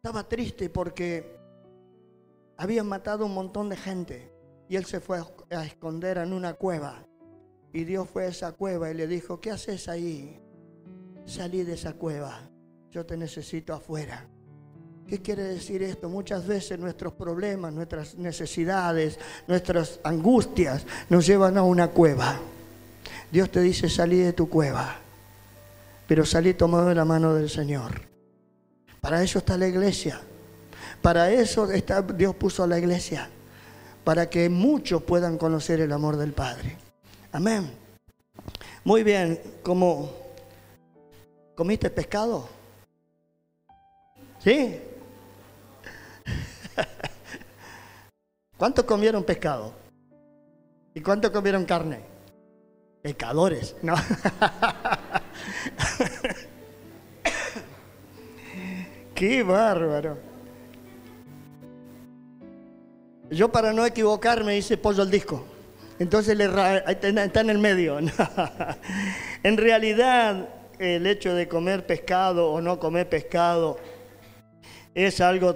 estaba triste porque habían matado un montón de gente y él se fue a esconder en una cueva. Y Dios fue a esa cueva y le dijo, ¿qué haces ahí? Salí de esa cueva, yo te necesito afuera. ¿Qué quiere decir esto? Muchas veces nuestros problemas, nuestras necesidades, nuestras angustias nos llevan a una cueva. Dios te dice, salí de tu cueva, pero salí tomado de la mano del Señor. Para eso está la iglesia. Para eso Dios puso a la iglesia, para que muchos puedan conocer el amor del Padre. Amén. Muy bien, ¿comiste pescado? ¿Sí? ¿Cuántos comieron pescado? ¿Y cuántos comieron carne? Pecadores, ¿no? ¡Qué bárbaro! Yo, para no equivocarme, hice pollo al disco. Entonces está en el medio. En realidad, el hecho de comer pescado o no comer pescado es algo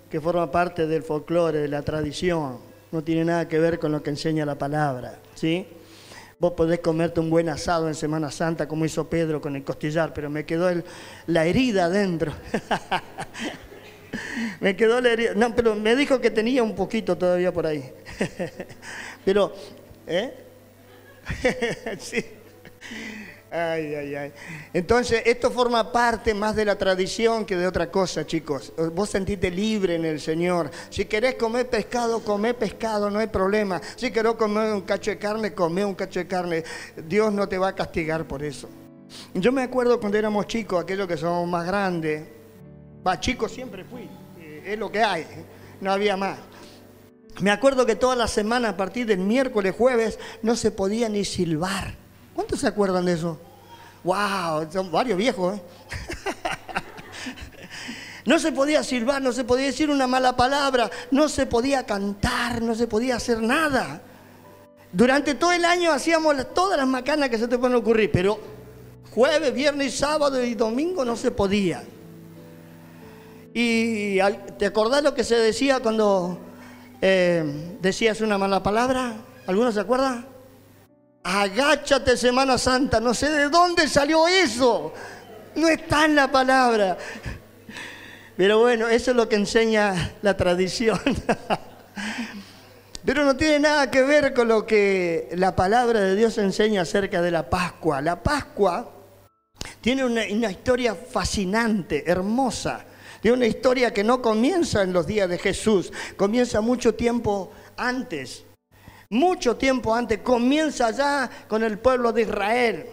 que forma parte del folclore, de la tradición. No tiene nada que ver con lo que enseña la palabra, ¿sí? Vos podés comerte un buen asado en Semana Santa, como hizo Pedro con el costillar, pero me quedó la herida adentro. Me quedó la herida. No, pero me dijo que tenía un poquito todavía por ahí. Pero, sí. Ay, ay, ay. Entonces, esto forma parte más de la tradición que de otra cosa, chicos. Vos sentite libre en el Señor. Si querés comer pescado, no hay problema. Si querés comer un cacho de carne, comé un cacho de carne. Dios no te va a castigar por eso. Yo me acuerdo cuando éramos chicos, aquellos que somos más grandes. Chicos siempre fui. Es lo que hay. No había más. Me acuerdo que toda la semana, a partir del miércoles, jueves, no se podía ni silbar. ¿Cuántos se acuerdan de eso? ¡Wow! Son varios viejos, ¿eh? No se podía silbar, no se podía decir una mala palabra, no se podía cantar, no se podía hacer nada. Durante todo el año hacíamos todas las macanas que se te pueden ocurrir, pero jueves, viernes, sábado y domingo no se podía. ¿Y te acordás lo que se decía cuando decías una mala palabra? ¿Alguno se acuerda? Agáchate, Semana Santa. No sé de dónde salió eso. No está en la palabra. Pero bueno, eso es lo que enseña la tradición. Pero no tiene nada que ver con lo que la palabra de Dios enseña acerca de la Pascua. La Pascua tiene una historia fascinante, hermosa. Tiene una historia que no comienza en los días de Jesús. Comienza mucho tiempo antes. Mucho tiempo antes, comienza ya con el pueblo de Israel.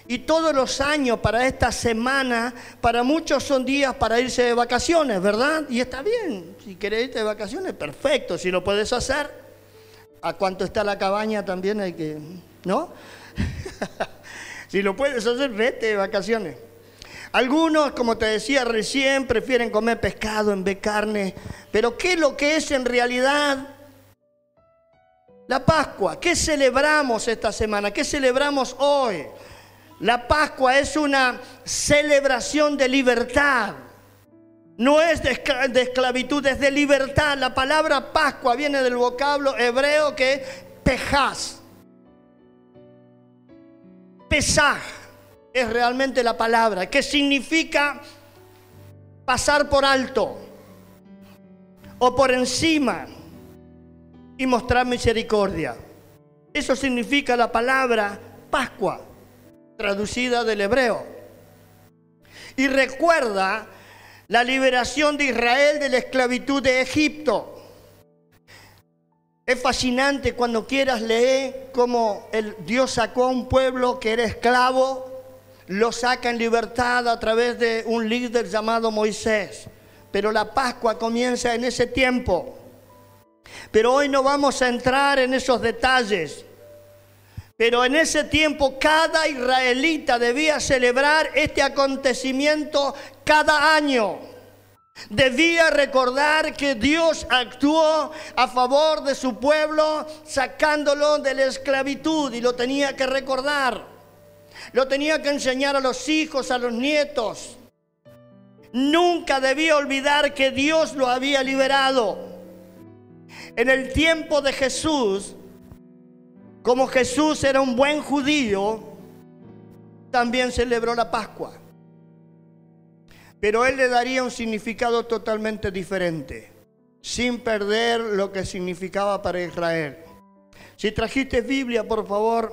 Y todos los años para esta semana, para muchos son días para irse de vacaciones, ¿verdad? Y está bien, si querés irte de vacaciones, perfecto, si lo puedes hacer. ¿A cuánto está la cabaña también hay que, no? Si lo puedes hacer, vete de vacaciones. Algunos, como te decía recién, prefieren comer pescado en vez de carne. Pero ¿qué es lo que es en realidad la Pascua? ¿Qué celebramos esta semana? ¿Qué celebramos hoy? La Pascua es una celebración de libertad. No es de esclavitud, es de libertad. La palabra Pascua viene del vocablo hebreo que es pejaz. Pesaj es realmente la palabra, que significa pasar por alto o por encima y mostrar misericordia. Eso significa la palabra Pascua, traducida del hebreo. Y recuerda la liberación de Israel de la esclavitud de Egipto. Es fascinante cuando quieras leer cómo Dios sacó a un pueblo que era esclavo, lo saca en libertad a través de un líder llamado Moisés. Pero la Pascua comienza en ese tiempo. Pero hoy no vamos a entrar en esos detalles. Pero en ese tiempo cada israelita debía celebrar este acontecimiento cada año. Debía recordar que Dios actuó a favor de su pueblo sacándolo de la esclavitud, y lo tenía que recordar. Lo tenía que enseñar a los hijos, a los nietos. nunca debía olvidar que Dios lo había liberado. En el tiempo de Jesús, como Jesús era un buen judío, también celebró la Pascua. Pero él le daría un significado totalmente diferente, sin perder lo que significaba para Israel. Si trajiste Biblia, por favor,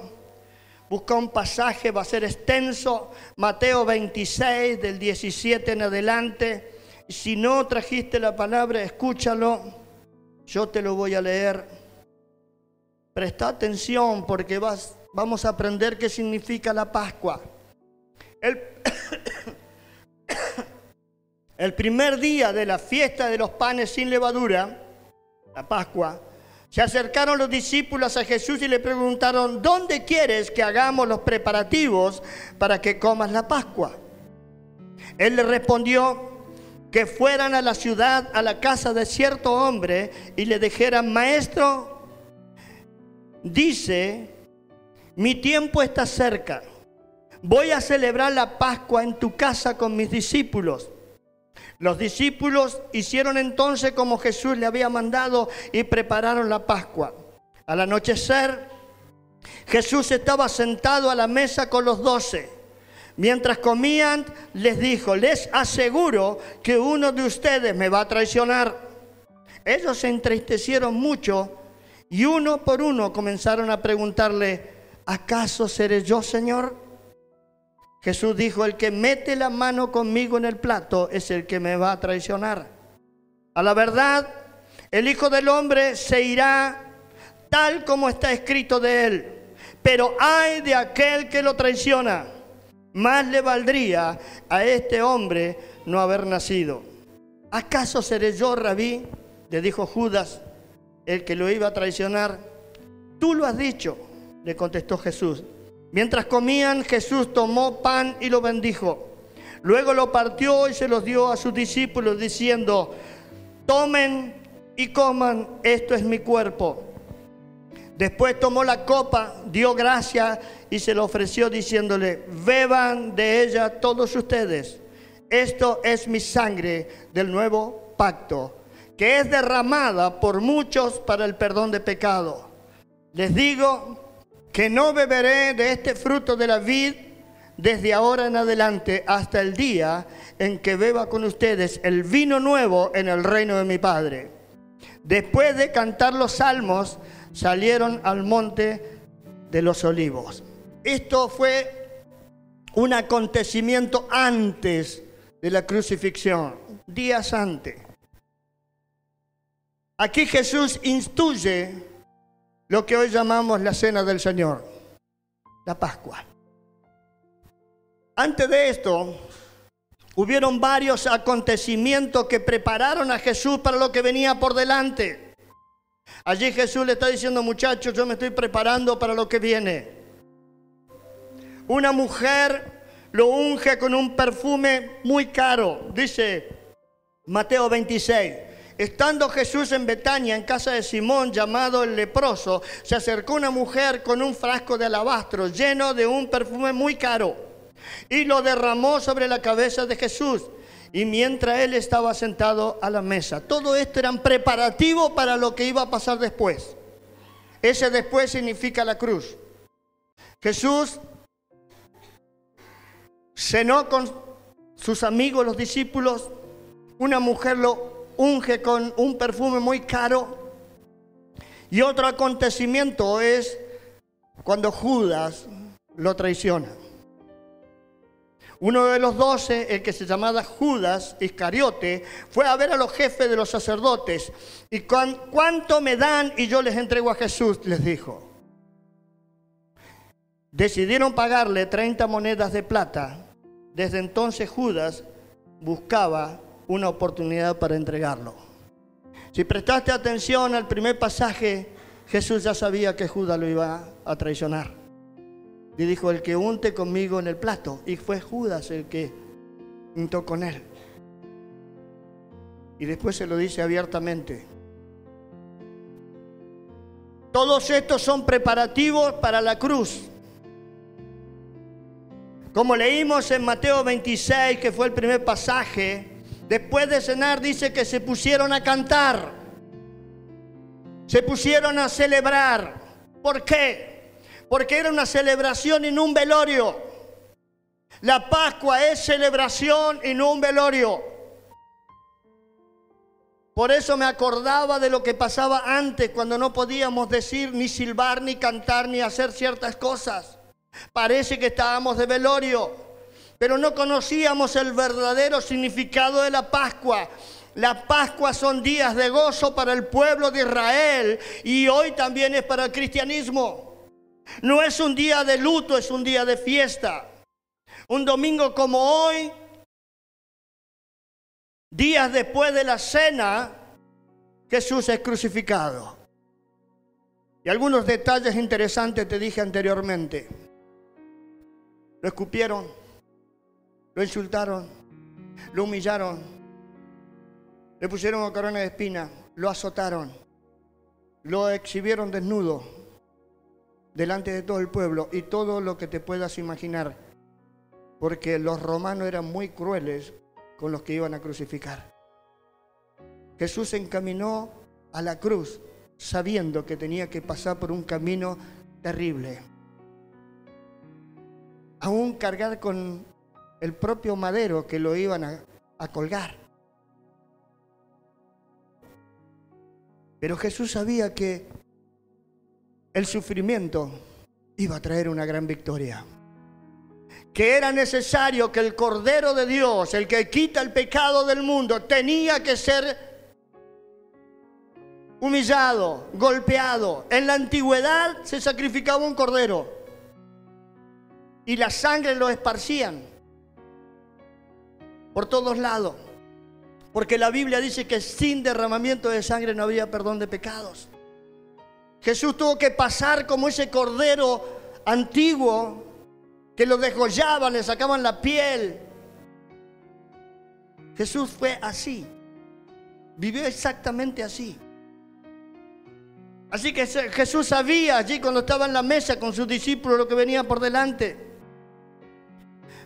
busca un pasaje, va a ser extenso, Mateo 26, del 17 en adelante. Si no trajiste la palabra, escúchalo, yo te lo voy a leer. Presta atención porque vamos a aprender qué significa la Pascua. El primer día de la fiesta de los panes sin levadura, la Pascua, se acercaron los discípulos a Jesús y le preguntaron: ¿dónde quieres que hagamos los preparativos para que comas la Pascua? Él les respondió que fueran a la ciudad, a la casa de cierto hombre, y le dijeran: Maestro, dice, mi tiempo está cerca. Voy a celebrar la Pascua en tu casa con mis discípulos. Los discípulos hicieron entonces como Jesús le había mandado y prepararon la Pascua. Al anochecer, Jesús estaba sentado a la mesa con los 12. Mientras comían, les dijo: les aseguro que uno de ustedes me va a traicionar. Ellos se entristecieron mucho y uno por uno comenzaron a preguntarle: ¿acaso seré yo, Señor? Jesús dijo: el que mete la mano conmigo en el plato es el que me va a traicionar. A la verdad, el Hijo del Hombre se irá tal como está escrito de él. Pero ay de aquel que lo traiciona. Más le valdría a este hombre no haber nacido. ¿Acaso seré yo, Rabí?, le dijo Judas, el que lo iba a traicionar. Tú lo has dicho, le contestó Jesús. Mientras comían, Jesús tomó pan y lo bendijo. Luego lo partió y se los dio a sus discípulos, diciendo: tomen y coman, esto es mi cuerpo. Después tomó la copa, dio gracias y se lo ofreció, diciéndole: beban de ella todos ustedes. Esto es mi sangre del nuevo pacto, que es derramada por muchos para el perdón de pecado. Les digo que no beberé de este fruto de la vid desde ahora en adelante hasta el día en que beba con ustedes el vino nuevo en el reino de mi Padre. Después de cantar los salmos, salieron al monte de los olivos. Esto fue un acontecimiento antes de la crucifixión, días antes. Aquí Jesús instituye lo que hoy llamamos la Cena del Señor, la Pascua. Antes de esto, hubieron varios acontecimientos que prepararon a Jesús para lo que venía por delante. Allí Jesús le está diciendo: muchachos, yo me estoy preparando para lo que viene. Una mujer lo unge con un perfume muy caro, dice Mateo 26. Estando Jesús en Betania, en casa de Simón, llamado el leproso, se acercó una mujer con un frasco de alabastro lleno de un perfume muy caro y lo derramó sobre la cabeza de Jesús. Y mientras él estaba sentado a la mesa, todo esto eran preparativos para lo que iba a pasar después. Ese después significa la cruz. Jesús cenó con sus amigos, los discípulos. Una mujer lo unge con un perfume muy caro. Y otro acontecimiento es cuando Judas lo traiciona. Uno de los 12, el que se llamaba Judas Iscariote, fue a ver a los jefes de los sacerdotes. ¿Y cuánto me dan y yo les entrego a Jesús?, les dijo. Decidieron pagarle 30 monedas de plata. Desde entonces Judas buscaba una oportunidad para entregarlo. Si prestaste atención al primer pasaje, Jesús ya sabía que Judas lo iba a traicionar. Y dijo: el que unte conmigo en el plato. Y fue Judas el que untó con él. Y después se lo dice abiertamente. Todos estos son preparativos para la cruz. Como leímos en Mateo 26, que fue el primer pasaje, Después de cenar dice que se pusieron a cantar. Se pusieron a celebrar. ¿Por qué? Porque era una celebración y no un velorio. La Pascua es celebración y no un velorio. Por eso me acordaba de lo que pasaba antes, cuando no podíamos decir, ni silbar, ni cantar, ni hacer ciertas cosas. Parece que estábamos de velorio, pero no conocíamos el verdadero significado de la Pascua. La Pascua son días de gozo para el pueblo de Israel y hoy también es para el cristianismo. No es un día de luto, es un día de fiesta. Un domingo como hoy, días después de la cena, Jesús es crucificado. Y algunos detalles interesantes te dije anteriormente. Lo escupieron, lo insultaron, lo humillaron, le pusieron una corona de espinas, lo azotaron, lo exhibieron desnudo delante de todo el pueblo y todo lo que te puedas imaginar, porque los romanos eran muy crueles con los que iban a crucificar. Jesús se encaminó a la cruz sabiendo que tenía que pasar por un camino terrible. Aún cargar con el propio madero que lo iban a colgar. Pero Jesús sabía que el sufrimiento iba a traer una gran victoria. Que era necesario que el Cordero de Dios, el que quita el pecado del mundo, tenía que ser humillado, golpeado. En la antigüedad se sacrificaba un cordero y la sangre lo esparcían por todos lados, porque la Biblia dice que sin derramamiento de sangre no había perdón de pecados. Jesús tuvo que pasar como ese cordero antiguo que lo degollaban, le sacaban la piel. Jesús fue así, vivió exactamente así. Así que Jesús sabía allí cuando estaba en la mesa con sus discípulos lo que venía por delante.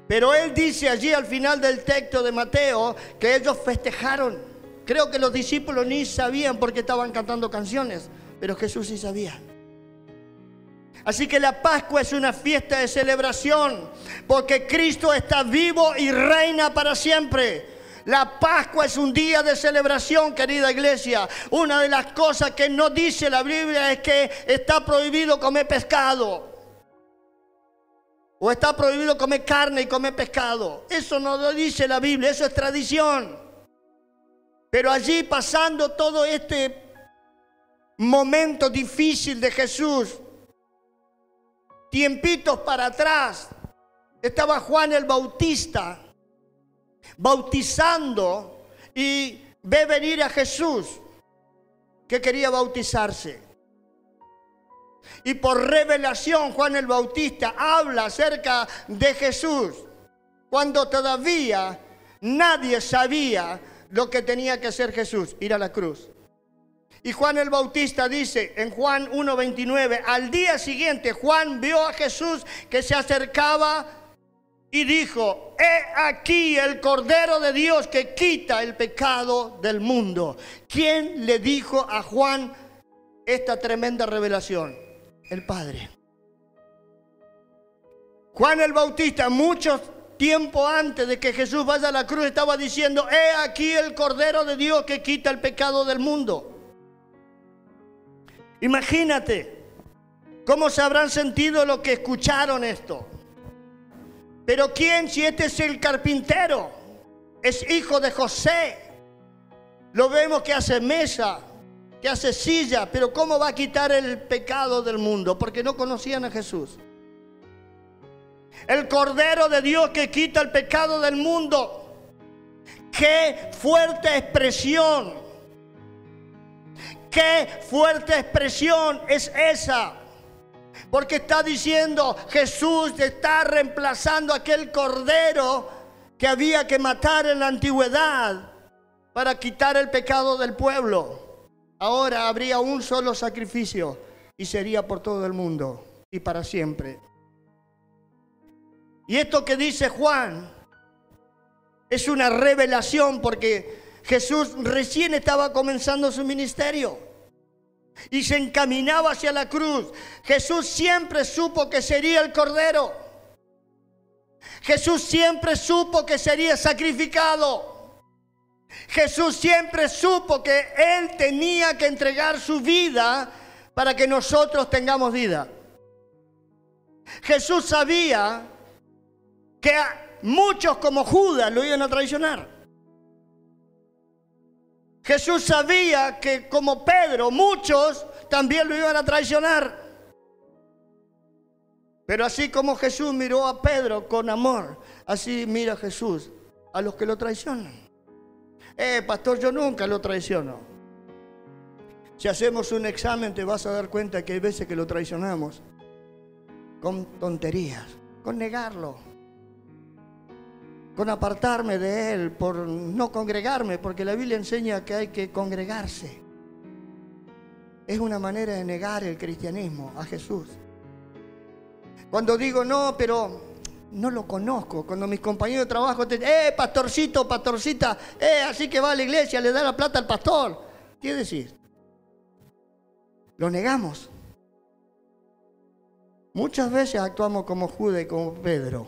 Pero Él dice allí al final del texto de Mateo que ellos festejaron. Creo que los discípulos ni sabían por qué estaban cantando canciones, pero Jesús sí sabía. Así que la Pascua es una fiesta de celebración, porque Cristo está vivo y reina para siempre. La Pascua es un día de celebración, querida iglesia. Una de las cosas que no dice la Biblia es que está prohibido comer pescado. O está prohibido comer carne y comer pescado. Eso no lo dice la Biblia, eso es tradición. Pero allí, pasando todo este momento difícil de Jesús, tiempitos para atrás, estaba Juan el Bautista bautizando y ve venir a Jesús que quería bautizarse. Y por revelación Juan el Bautista habla acerca de Jesús cuando todavía nadie sabía lo que tenía que hacer Jesús, ir a la cruz. Y Juan el Bautista dice en Juan 1:29, al día siguiente Juan vio a Jesús que se acercaba y dijo, he aquí el Cordero de Dios que quita el pecado del mundo. ¿Quién le dijo a Juan esta tremenda revelación? El Padre. Juan el Bautista, mucho tiempo antes de que Jesús vaya a la cruz, estaba diciendo, he aquí el Cordero de Dios que quita el pecado del mundo. Imagínate cómo se habrán sentido los que escucharon esto. Pero ¿quién si este es el carpintero? Es hijo de José. Lo vemos que hace mesa, que hace silla, pero ¿cómo va a quitar el pecado del mundo? Porque no conocían a Jesús. El Cordero de Dios que quita el pecado del mundo. ¡Qué fuerte expresión! ¡Qué fuerte expresión es esa! Porque está diciendo, Jesús está reemplazando a aquel cordero que había que matar en la antigüedad para quitar el pecado del pueblo. Ahora habría un solo sacrificio y sería por todo el mundo y para siempre. Y esto que dice Juan Es una revelación porque Jesús recién estaba comenzando su ministerio y se encaminaba hacia la cruz. Jesús siempre supo que sería el Cordero. Jesús siempre supo que sería sacrificado. Jesús siempre supo que Él tenía que entregar su vida para que nosotros tengamos vida. Jesús sabía que muchos como Judas lo iban a traicionar. Jesús sabía que como Pedro, muchos también lo iban a traicionar. Pero así como Jesús miró a Pedro con amor, así mira Jesús a los que lo traicionan. Pastor, yo nunca lo traiciono. Si hacemos un examen te vas a dar cuenta que hay veces que lo traicionamos con tonterías, con negarlo, con apartarme de Él, por no congregarme, porque la Biblia enseña que hay que congregarse. Es una manera de negar el cristianismo a Jesús. Cuando digo no, pero no lo conozco. Cuando mis compañeros de trabajo te dicen, pastorcito, pastorcita, así que va a la iglesia, le da la plata al pastor. ¿Qué decís? Lo negamos. Muchas veces actuamos como Judas y como Pedro.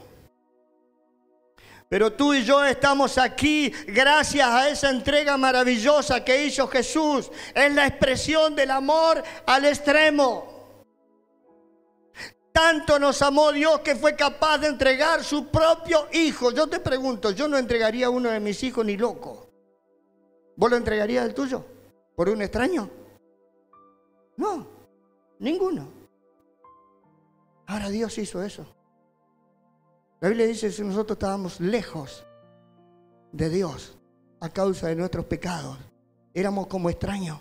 Pero tú y yo estamos aquí gracias a esa entrega maravillosa que hizo Jesús. Es la expresión del amor al extremo. Tanto nos amó Dios que fue capaz de entregar su propio hijo. Yo te pregunto, yo no entregaría a uno de mis hijos ni loco. ¿Vos lo entregarías el tuyo? ¿Por un extraño? No, ninguno. Ahora Dios hizo eso. La Biblia dice que si nosotros estábamos lejos de Dios a causa de nuestros pecados, éramos como extraños.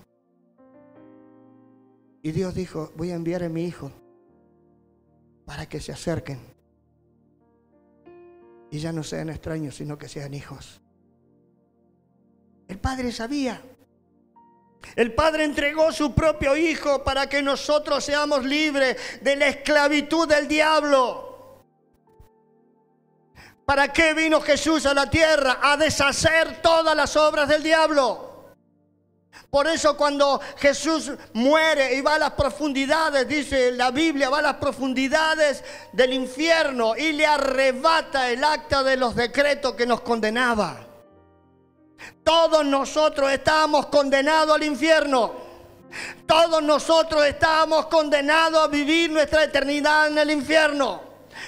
Y Dios dijo, voy a enviar a mi hijo para que se acerquen y ya no sean extraños, sino que sean hijos. El Padre sabía. El Padre entregó su propio hijo para que nosotros seamos libres de la esclavitud del diablo. ¿Para qué vino Jesús a la tierra? A deshacer todas las obras del diablo. Por eso cuando Jesús muere y va a las profundidades, dice la Biblia, va a las profundidades del infierno y le arrebata el acta de los decretos que nos condenaba. Todos nosotros estábamos condenados al infierno. Todos nosotros estábamos condenados a vivir nuestra eternidad en el infierno.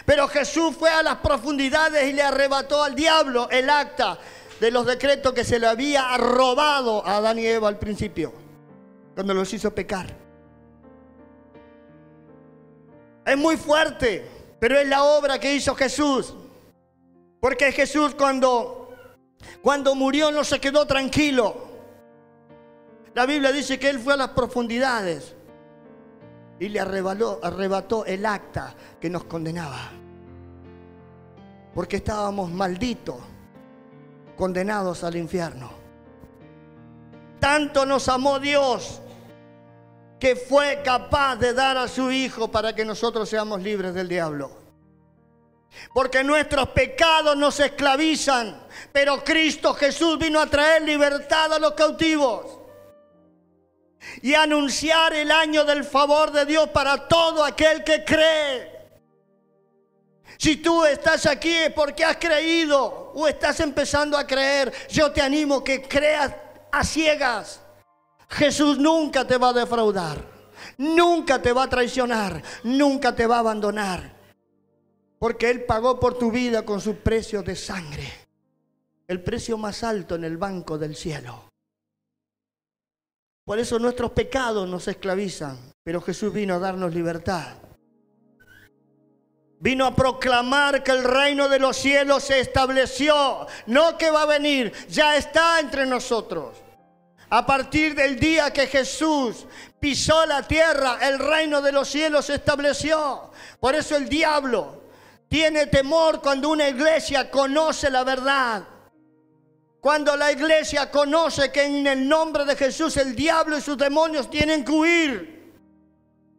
Pero Jesús fue a las profundidades y le arrebató al diablo el acta de los decretos que se le había robado a Adán y Eva al principio, cuando los hizo pecar. Es muy fuerte, pero es la obra que hizo Jesús. Porque Jesús cuando murió no se quedó tranquilo. La Biblia dice que Él fue a las profundidades y le arrebató el acta que nos condenaba. Porque estábamos malditos, condenados al infierno. Tanto nos amó Dios que fue capaz de dar a su Hijo para que nosotros seamos libres del diablo. Porque nuestros pecados nos esclavizan, pero Cristo Jesús vino a traer libertad a los cautivos y anunciar el año del favor de Dios para todo aquel que cree. Si tú estás aquí es porque has creído o estás empezando a creer. Yo te animo que creas a ciegas. Jesús nunca te va a defraudar, nunca te va a traicionar, nunca te va a abandonar. Porque Él pagó por tu vida con su precio de sangre, el precio más alto en el banco del cielo. Por eso nuestros pecados nos esclavizan, pero Jesús vino a darnos libertad. Vino a proclamar que el reino de los cielos se estableció, no que va a venir, ya está entre nosotros. A partir del día que Jesús pisó la tierra, el reino de los cielos se estableció. Por eso el diablo tiene temor cuando una iglesia conoce la verdad. Cuando la iglesia conoce que en el nombre de Jesús el diablo y sus demonios tienen que huir.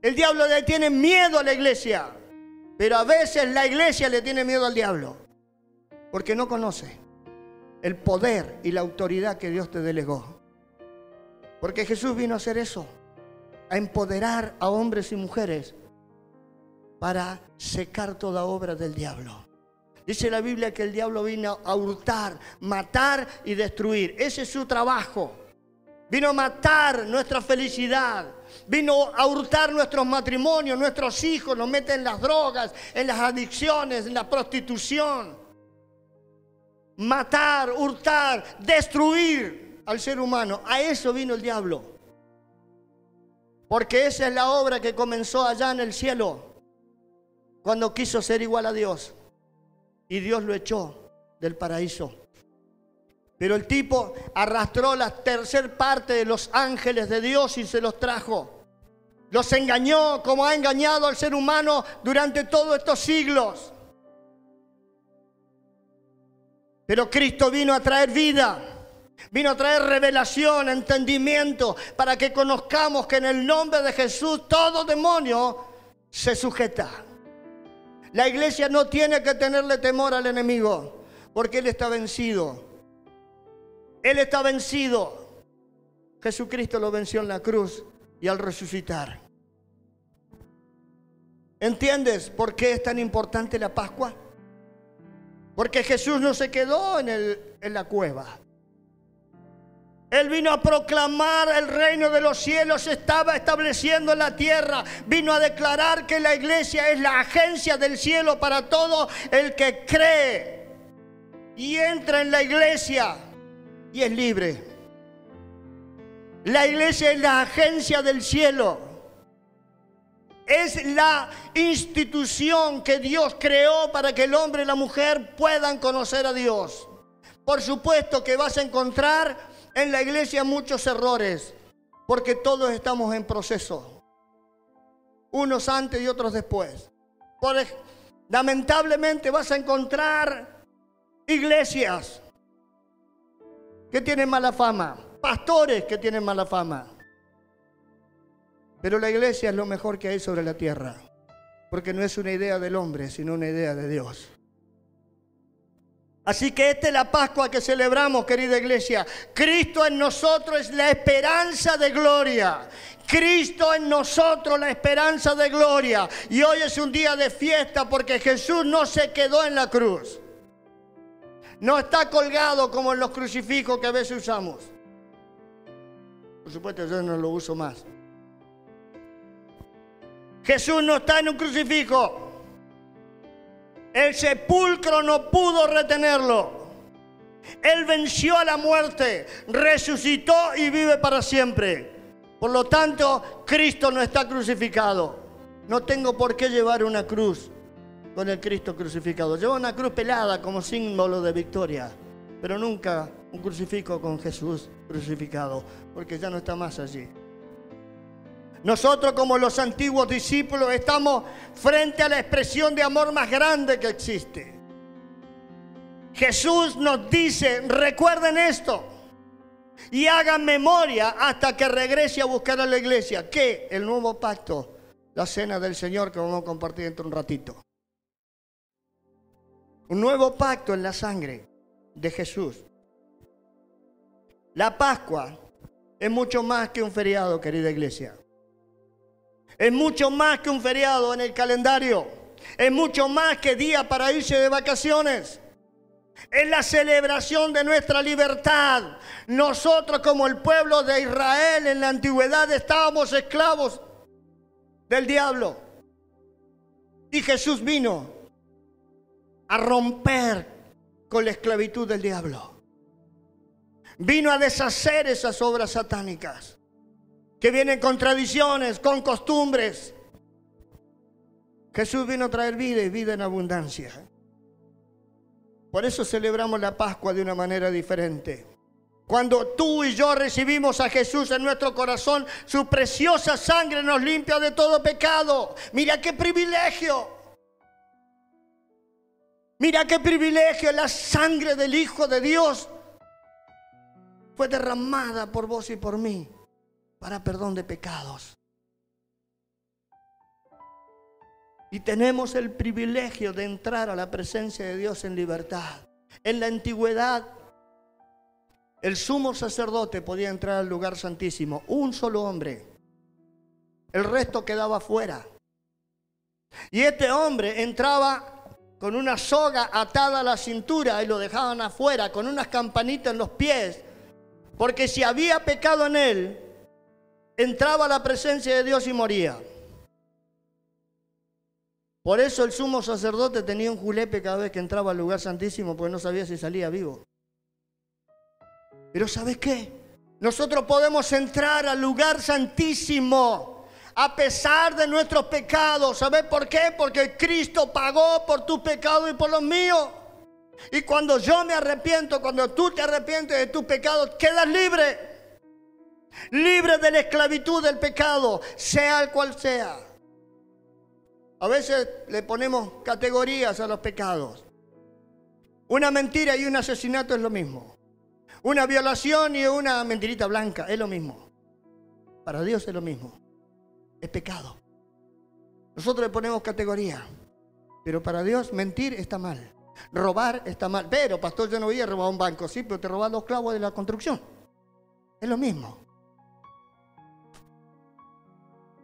El diablo le tiene miedo a la iglesia. Pero a veces la iglesia le tiene miedo al diablo. Porque no conoce. el poder y la autoridad que Dios te delegó. Porque Jesús vino a hacer eso, a empoderar a hombres y mujeres para secar toda obra del diablo. Dice la Biblia que el diablo vino a hurtar, matar y destruir. Ese es su trabajo. Vino a matar nuestra felicidad. Vino a hurtar nuestros matrimonios, nuestros hijos. Nos mete en las drogas, en las adicciones, en la prostitución. Matar, hurtar, destruir al ser humano. A eso vino el diablo. Porque esa es la obra que comenzó allá en el cielo, cuando quiso ser igual a Dios. Y Dios lo echó del paraíso. Pero el tipo arrastró la tercer parte de los ángeles de Dios y se los trajo. Los engañó como ha engañado al ser humano durante todos estos siglos. Pero Cristo vino a traer vida. Vino a traer revelación, entendimiento, para que conozcamos que en el nombre de Jesús todo demonio se sujeta. La iglesia no tiene que tenerle temor al enemigo, porque Él está vencido. Él está vencido. Jesucristo lo venció en la cruz y al resucitar. ¿Entiendes por qué es tan importante la Pascua? Porque Jesús no se quedó en la cueva. Él vino a proclamar el reino de los cielos, se estaba estableciendo en la tierra. Vino a declarar que la iglesia es la agencia del cielo para todo el que cree y entra en la iglesia y es libre. La iglesia es la agencia del cielo. Es la institución que Dios creó para que el hombre y la mujer puedan conocer a Dios. Por supuesto que vas a encontrar en la iglesia muchos errores, porque todos estamos en proceso, unos antes y otros después. Lamentablemente vas a encontrar iglesias que tienen mala fama, pastores que tienen mala fama, pero la iglesia es lo mejor que hay sobre la tierra, porque no es una idea del hombre, sino una idea de Dios. Así que esta es la Pascua que celebramos, querida iglesia. Cristo en nosotros es la esperanza de gloria. Cristo en nosotros la esperanza de gloria. Y hoy es un día de fiesta porque Jesús no se quedó en la cruz. No está colgado como en los crucifijos que a veces usamos. Por supuesto, yo no lo uso más. Jesús no está en un crucifijo. El sepulcro no pudo retenerlo. Él venció a la muerte, resucitó y vive para siempre. Por lo tanto, Cristo no está crucificado. No tengo por qué llevar una cruz con el Cristo crucificado. Llevo una cruz pelada como símbolo de victoria, pero nunca un crucifijo con Jesús crucificado, porque ya no está más allí. Nosotros, como los antiguos discípulos, estamos frente a la expresión de amor más grande que existe. Jesús nos dice: recuerden esto y hagan memoria hasta que regrese a buscar a la iglesia. ¿Qué? El nuevo pacto, la cena del Señor que vamos a compartir dentro de un ratito. Un nuevo pacto en la sangre de Jesús. La Pascua es mucho más que un feriado, querida iglesia. Es mucho más que un feriado en el calendario. Es mucho más que día para irse de vacaciones. Es la celebración de nuestra libertad. Nosotros, como el pueblo de Israel en la antigüedad, estábamos esclavos del diablo. Y Jesús vino a romper con la esclavitud del diablo. Vino a deshacer esas obras satánicas que vienen con tradiciones, con costumbres. Jesús vino a traer vida y vida en abundancia. Por eso celebramos la Pascua de una manera diferente. Cuando tú y yo recibimos a Jesús en nuestro corazón, su preciosa sangre nos limpia de todo pecado. Mira qué privilegio. Mira qué privilegio. La sangre del Hijo de Dios fue derramada por vos y por mí para perdón de pecados. Y tenemos el privilegio de entrar a la presencia de Dios en libertad. En la antigüedad El sumo sacerdote podía entrar al lugar santísimo, un solo hombre. El resto quedaba fuera. Y este hombre entraba con una soga atada a la cintura y lo dejaban afuera, con unas campanitas en los pies, porque si había pecado en él, entraba a la presencia de Dios y moría. Por eso el sumo sacerdote tenía un julepe cada vez que entraba al lugar santísimo, porque no sabía si salía vivo. Pero ¿sabes qué? Nosotros podemos entrar al lugar santísimo a pesar de nuestros pecados. ¿Sabes por qué? Porque Cristo pagó por tus pecados y por los míos. Y cuando yo me arrepiento, cuando tú te arrepientes de tus pecados, quedas libre. Libre de la esclavitud del pecado, sea el cual sea. A veces le ponemos categorías a los pecados. Una mentira y un asesinato es lo mismo. Una violación y una mentirita blanca es lo mismo. Para Dios es lo mismo. Es pecado. Nosotros le ponemos categoría. Pero para Dios mentir está mal. Robar está mal. Pero, pastor, yo no voy a robar un banco. Sí, pero te robas los clavos de la construcción. Es lo mismo.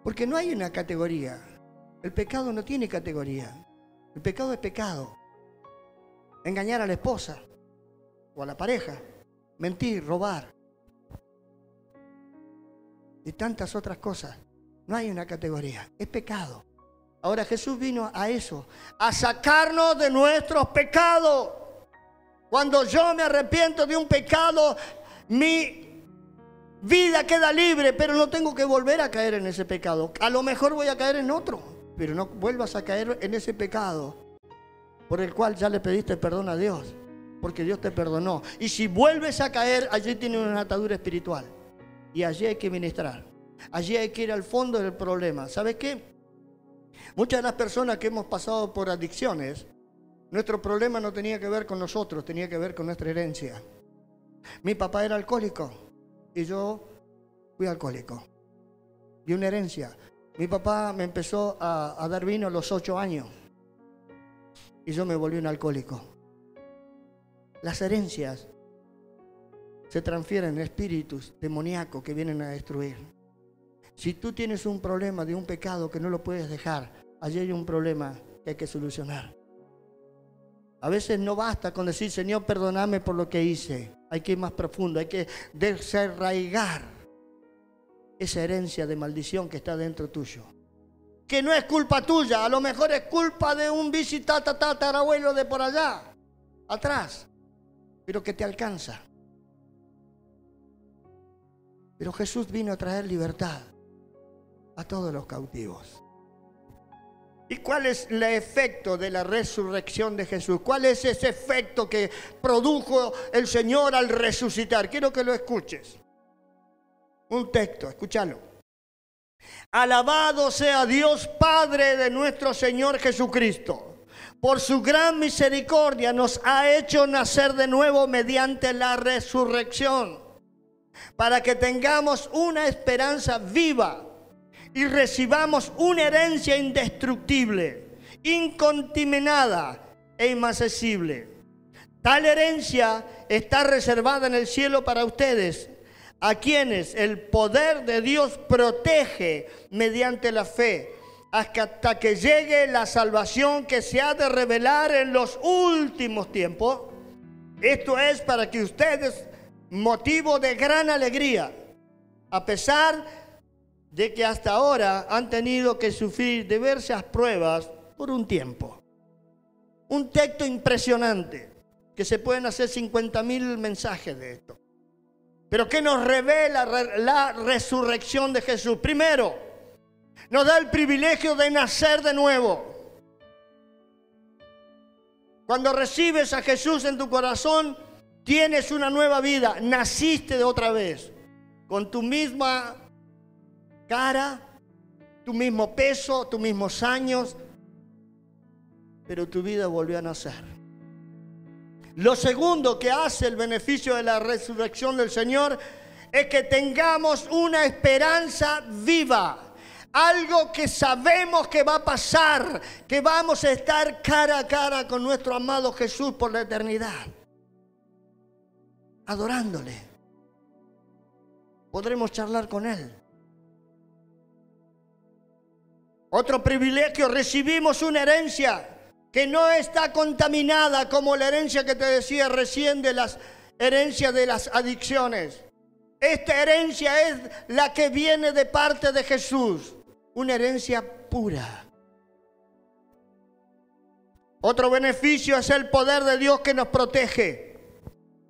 Porque no hay una categoría. El pecado no tiene categoría. El pecado es pecado. Engañar a la esposa o a la pareja. Mentir, robar. Y tantas otras cosas. No hay una categoría. Es pecado. Ahora Jesús vino a eso. A sacarnos de nuestros pecados. Cuando yo me arrepiento de un pecado, mi vida queda libre, pero no tengo que volver a caer en ese pecado. A lo mejor voy a caer en otro. Pero no vuelvas a caer en ese pecado por el cual ya le pediste perdón a Dios, porque Dios te perdonó. Y si vuelves a caer, allí tiene una atadura espiritual. Y allí hay que ministrar. Allí hay que ir al fondo del problema. ¿Sabes qué? Muchas de las personas que hemos pasado por adicciones, nuestro problema no tenía que ver con nosotros, tenía que ver con nuestra herencia. Mi papá era alcohólico y yo fui alcohólico. Vi una herencia. Mi papá me empezó a dar vino a los 8 años y yo me volví un alcohólico. Las herencias se transfieren en espíritus demoníacos que vienen a destruir. Si tú tienes un problema de un pecado que no lo puedes dejar, allí hay un problema que hay que solucionar. A veces no basta con decir, Señor, perdóname por lo que hice. Hay que ir más profundo, hay que desarraigar esa herencia de maldición que está dentro tuyo. Que no es culpa tuya, a lo mejor es culpa de un tatarabuelo de por allá, atrás, pero que te alcanza. Pero Jesús vino a traer libertad a todos los cautivos. ¿Y cuál es el efecto de la resurrección de Jesús? ¿Cuál es ese efecto que produjo el Señor al resucitar? Quiero que lo escuches. Un texto, escúchalo. Alabado sea Dios Padre de nuestro Señor Jesucristo. Por su gran misericordia nos ha hecho nacer de nuevo mediante la resurrección, para que tengamos una esperanza viva y recibamos una herencia indestructible, incontaminada e inmarcesible. Tal herencia está reservada en el cielo para ustedes, a quienes el poder de Dios protege mediante la fe, hasta que llegue la salvación que se ha de revelar en los últimos tiempos. Esto es para que ustedes, motivo de gran alegría, a pesar de que hasta ahora han tenido que sufrir diversas pruebas por un tiempo. Un texto impresionante, que se pueden hacer 50.000 mensajes de esto. Pero ¿qué nos revela la resurrección de Jesús? Primero, nos da el privilegio de nacer de nuevo. Cuando recibes a Jesús en tu corazón, tienes una nueva vida, naciste de otra vez, con tu misma cara, tu mismo peso, tus mismos años, pero tu vida volvió a nacer. Lo segundo que hace el beneficio de la resurrección del Señor es que tengamos una esperanza viva, algo que sabemos que va a pasar, que vamos a estar cara a cara con nuestro amado Jesús por la eternidad. adorándole. Podremos charlar con Él. Otro privilegio, recibimos una herencia que no está contaminada como la herencia que te decía recién de las herencias de las adicciones. Esta herencia es la que viene de parte de Jesús, una herencia pura. Otro beneficio es el poder de Dios que nos protege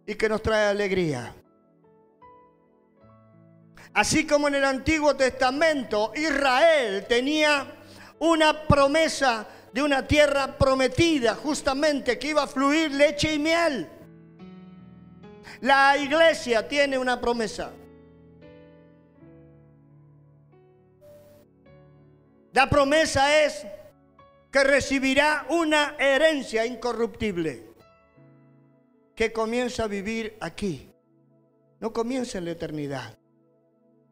y que nos trae alegría. Así como en el Antiguo Testamento, Israel tenía una promesa de una tierra prometida, justamente, que iba a fluir leche y miel. La iglesia tiene una promesa. La promesa es que recibirá una herencia incorruptible, que comienza a vivir aquí. No comienza en la eternidad.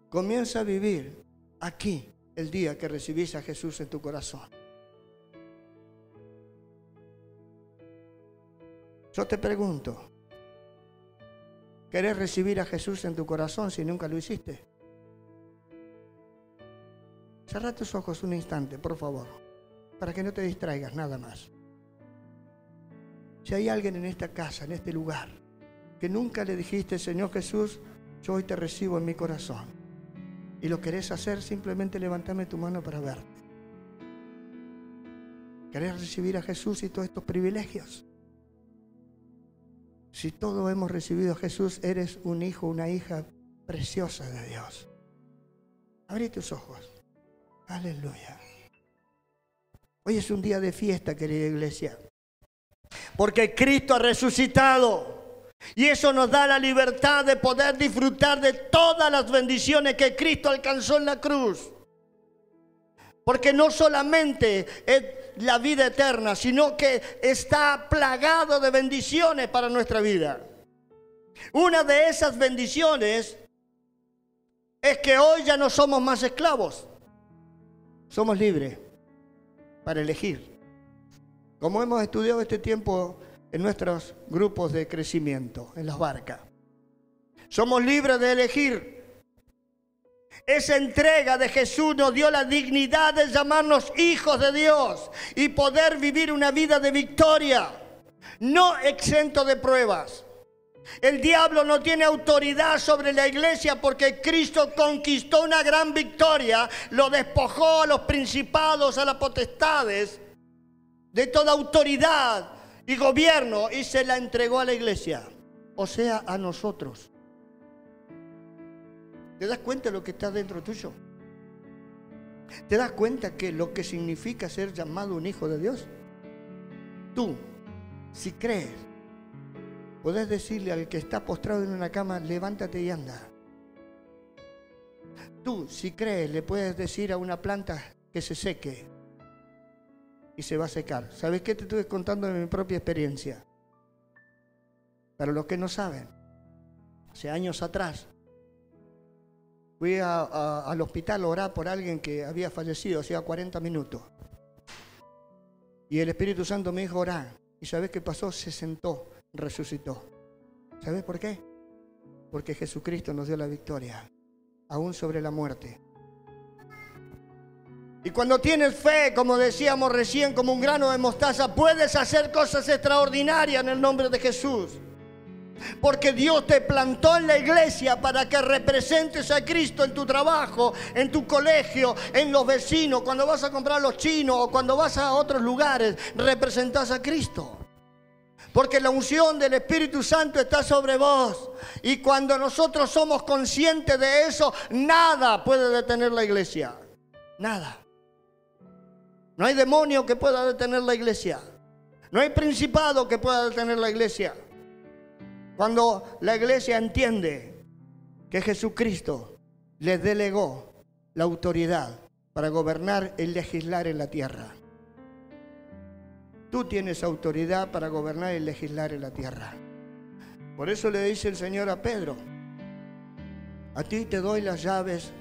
Comienza a vivir aquí el día que recibís a Jesús en tu corazón. Yo te pregunto, ¿querés recibir a Jesús en tu corazón si nunca lo hiciste? Cerrá tus ojos un instante, por favor, para que no te distraigas nada más. Si hay alguien en esta casa, en este lugar, que nunca le dijiste, Señor Jesús, yo hoy te recibo en mi corazón, y lo querés hacer, simplemente levántame tu mano para verte. ¿Querés recibir a Jesús y todos estos privilegios? Si todos hemos recibido a Jesús, eres un hijo, una hija preciosa de Dios. Abrí tus ojos. Aleluya. Hoy es un día de fiesta, querida iglesia, porque Cristo ha resucitado y eso nos da la libertad de poder disfrutar de todas las bendiciones que Cristo alcanzó en la cruz. Porque no solamente es la vida eterna, sino que está plagado de bendiciones para nuestra vida. Una de esas bendiciones es que hoy ya no somos más esclavos. Somos libres para elegir. Como hemos estudiado este tiempo en nuestros grupos de crecimiento, en las barcas. Somos libres de elegir. Esa entrega de Jesús nos dio la dignidad de llamarnos hijos de Dios y poder vivir una vida de victoria, no exento de pruebas. El diablo no tiene autoridad sobre la iglesia porque Cristo conquistó una gran victoria, lo despojó a los principados, a las potestades, de toda autoridad y gobierno y se la entregó a la iglesia, o sea, a nosotros. ¿Te das cuenta de lo que está dentro tuyo? ¿Te das cuenta que lo que significa ser llamado un hijo de Dios? Tú, si crees, podés decirle al que está postrado en una cama, levántate y anda. Tú, si crees, le puedes decir a una planta que se seque y se va a secar. ¿Sabes qué? Te estoy contando de mi propia experiencia. Para los que no saben, hace años atrás, fui al hospital a orar por alguien que había fallecido hacía 40 minutos. Y el Espíritu Santo me dijo orar. ¿Y sabes qué pasó? Se sentó, resucitó. ¿Sabes por qué? Porque Jesucristo nos dio la victoria, aún sobre la muerte. Y cuando tienes fe, como decíamos recién, como un grano de mostaza, puedes hacer cosas extraordinarias en el nombre de Jesús. Porque Dios te plantó en la iglesia para que representes a Cristo en tu trabajo, en tu colegio, en los vecinos, cuando vas a comprar los chinos o cuando vas a otros lugares, representas a Cristo. Porque la unción del Espíritu Santo está sobre vos. Y cuando nosotros somos conscientes de eso, nada puede detener la iglesia. Nada. No hay demonio que pueda detener la iglesia. No hay principado que pueda detener la iglesia. Cuando la iglesia entiende que Jesucristo les delegó la autoridad para gobernar y legislar en la tierra. Tú tienes autoridad para gobernar y legislar en la tierra. Por eso le dice el Señor a Pedro, a ti te doy las llaves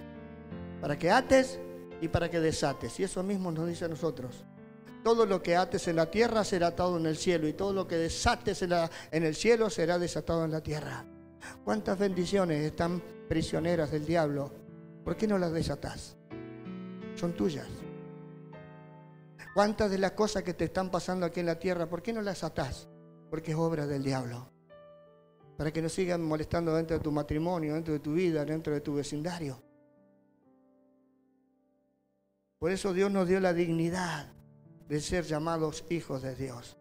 para que ates y para que desates. Y eso mismo nos dice a nosotros. Todo lo que ates en la tierra será atado en el cielo y todo lo que desates en el cielo será desatado en la tierra. ¿Cuántas bendiciones están prisioneras del diablo? ¿Por qué no las desatás? Son tuyas. ¿Cuántas de las cosas que te están pasando aquí en la tierra, por qué no las atás? Porque es obra del diablo. Para que no sigan molestando dentro de tu matrimonio, dentro de tu vida, dentro de tu vecindario. Por eso Dios nos dio la dignidad de ser llamados hijos de Dios.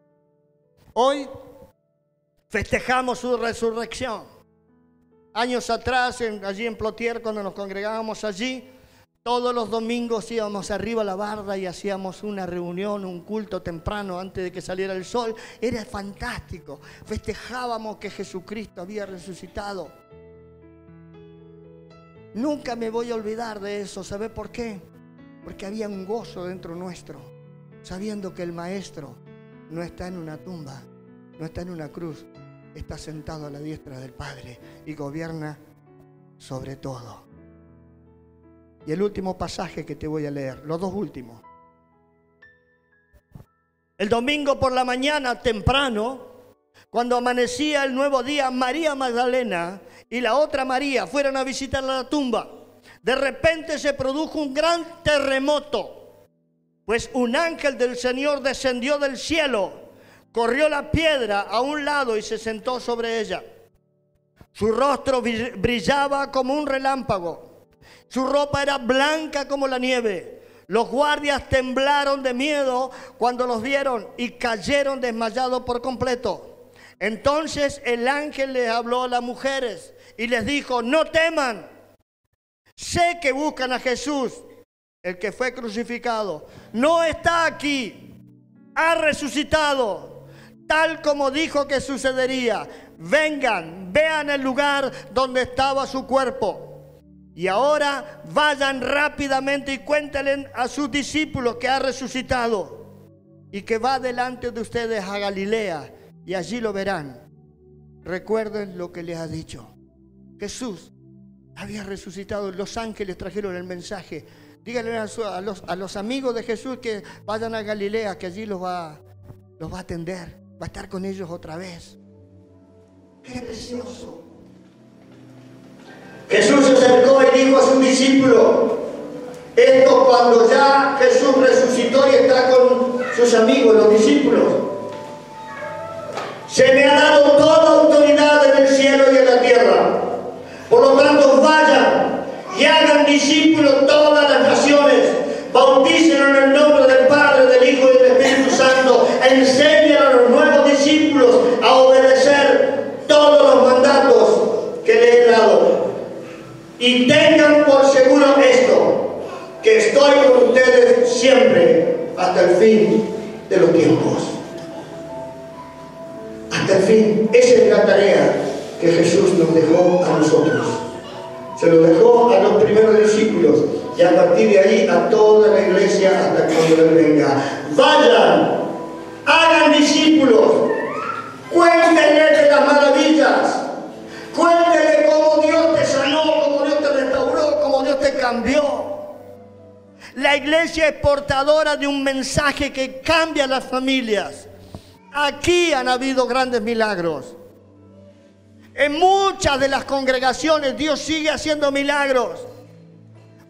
Hoy festejamos su resurrección. Años atrás, allí en Plotier, cuando nos congregábamos allí, todos los domingos íbamos arriba a la barda y hacíamos una reunión, un culto temprano antes de que saliera el sol. Era fantástico. Festejábamos que Jesucristo había resucitado. Nunca me voy a olvidar de eso. ¿Sabe por qué? Porque había un gozo dentro nuestro, sabiendo que el Maestro no está en una tumba, no está en una cruz, está sentado a la diestra del Padre y gobierna sobre todo. Y el último pasaje que te voy a leer, los dos últimos. El domingo por la mañana temprano, cuando amanecía el nuevo día, María Magdalena y la otra María fueron a visitar la tumba. De repente se produjo un gran terremoto, pues un ángel del Señor descendió del cielo, corrió la piedra a un lado y se sentó sobre ella. Su rostro brillaba como un relámpago, su ropa era blanca como la nieve. Los guardias temblaron de miedo cuando los vieron y cayeron desmayados por completo. Entonces el ángel les habló a las mujeres y les dijo: no teman. Sé que buscan a Jesús, el que fue crucificado. No está aquí, ha resucitado, tal como dijo que sucedería. Vengan, vean el lugar donde estaba su cuerpo. Y ahora vayan rápidamente y cuéntenle a sus discípulos que ha resucitado y que va delante de ustedes a Galilea y allí lo verán. Recuerden lo que les ha dicho. Jesús había resucitado, los ángeles trajeron el mensaje. Díganle a los amigos de Jesús que vayan a Galilea, que allí los va a atender, va a estar con ellos otra vez. ¡Qué precioso! Jesús se acercó y dijo a sus discípulos, esto cuando ya Jesús resucitó y está con sus amigos, los discípulos: se me ha dado toda autoridad en el cielo y en la tierra. Por lo tanto, vayan y hagan discípulos todas las naciones, bautícenlos en el nombre del Padre, del Hijo y del Espíritu Santo, enseñen a los nuevos discípulos a obedecer todos los mandatos que les he dado. Y tengan por seguro esto, que estoy con ustedes siempre hasta el fin de los tiempos. Hasta el fin. Esa es la tarea que Jesús nos dejó a nosotros. Se lo dejó a los primeros discípulos y a partir de ahí a toda la iglesia hasta cuando Él venga. Vayan, hagan discípulos, cuéntenle de las maravillas, cuéntenle cómo Dios te sanó, cómo Dios te restauró, cómo Dios te cambió. La iglesia es portadora de un mensaje que cambia las familias. Aquí han habido grandes milagros. En muchas de las congregaciones Dios sigue haciendo milagros,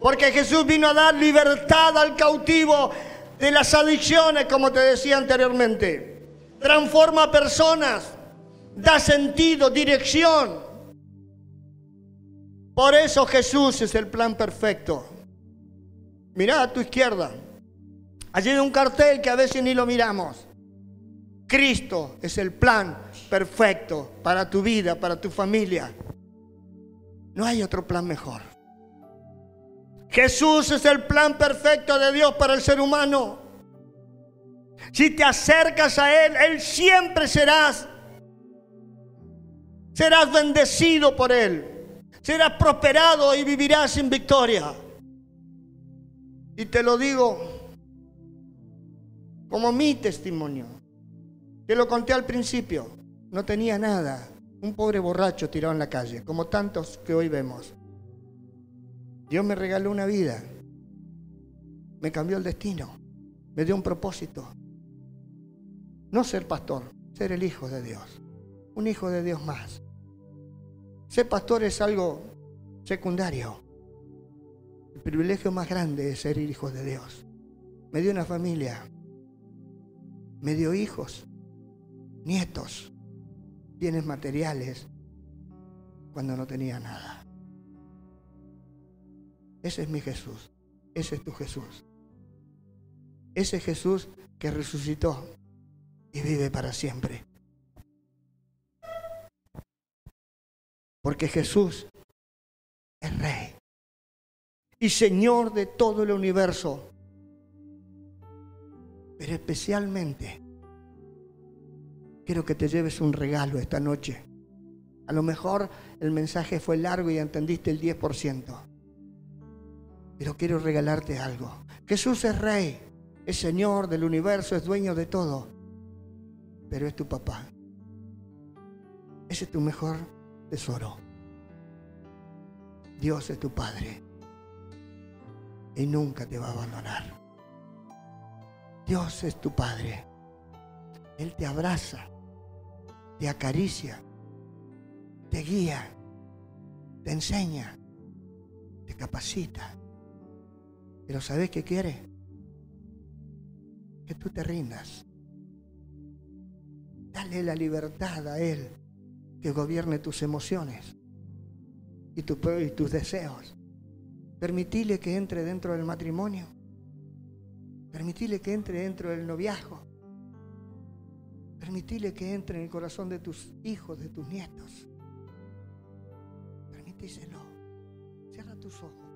porque Jesús vino a dar libertad al cautivo de las adicciones, como te decía anteriormente. Transforma personas, da sentido, dirección. Por eso Jesús es el plan perfecto. Mirá a tu izquierda, allí hay un cartel que a veces ni lo miramos. Cristo es el plan perfecto para tu vida, para tu familia. No hay otro plan mejor. Jesús es el plan perfecto de Dios para el ser humano. Si te acercas a Él, Él siempre serás bendecido por Él. Serás prosperado y vivirás en victoria. Y te lo digo como mi testimonio. Te lo conté al principio, no tenía nada, un pobre borracho tirado en la calle, como tantos que hoy vemos. Dios me regaló una vida, me cambió el destino, me dio un propósito. No ser pastor, ser el hijo de Dios, un hijo de Dios más. Ser pastor es algo secundario. El privilegio más grande es ser hijo de Dios. Me dio una familia, me dio hijos, nietos, bienes materiales, cuando no tenía nada. Ese es mi Jesús, ese es tu Jesús. Ese Jesús que resucitó y vive para siempre. Porque Jesús es Rey y Señor de todo el universo. Pero especialmente quiero que te lleves un regalo esta noche. A lo mejor el mensaje fue largo y entendiste el 10%. Pero quiero regalarte algo. Jesús es Rey, es Señor del universo, es dueño de todo. Pero es tu papá. Ese es tu mejor tesoro. Dios es tu Padre y nunca te va a abandonar. Dios es tu Padre. Él te abraza, te acaricia, te guía, te enseña, te capacita. Pero ¿sabes qué quiere? Que tú te rindas. Dale la libertad a Él que gobierne tus emociones y tus deseos. Permitile que entre dentro del matrimonio. Permitile que entre dentro del noviazgo. Permitile que entre en el corazón de tus hijos, de tus nietos. Permitíselo. Cierra tus ojos.